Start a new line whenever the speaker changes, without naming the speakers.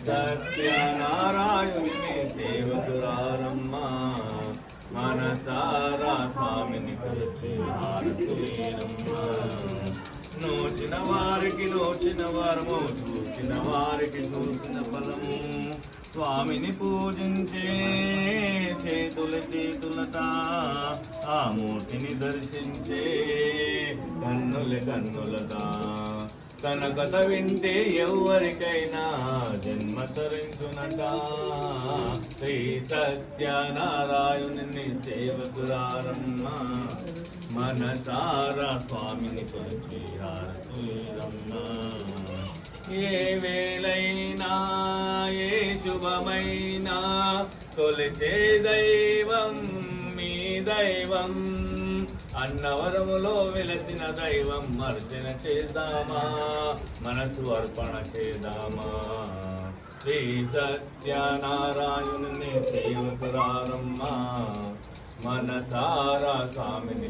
సత్యనారాయణుని సేవకురారమ్మా మనసారా స్వామిని కొలిచి హారతులేనమ్మా నోచిన వారికి నోచిన వరము చూసిన వారికి చూసిన ఫలము స్వామిని పూజించే చేతులతా ఆ మూర్తిని దర్శించే కన్నులతా తన కథ వింటే ఎవరికైనా జన్మ తరించునట శ్రీ సత్యనారాయణుని సేవకురారమ్మా మనసారా స్వామిని కొలిచి హారతులేనమ్మా ఏ వేళైనా ఏ శుభమైనా కొలిచే దైవం మీ దైవం అన్నవరములో వెలసిన దైవం అర్చన చేద్దామా మనసు అర్పణ చేద్దామా శ్రీ సత్యనారాయణుని సేవకురారమ్మా మనసారా స్వామిని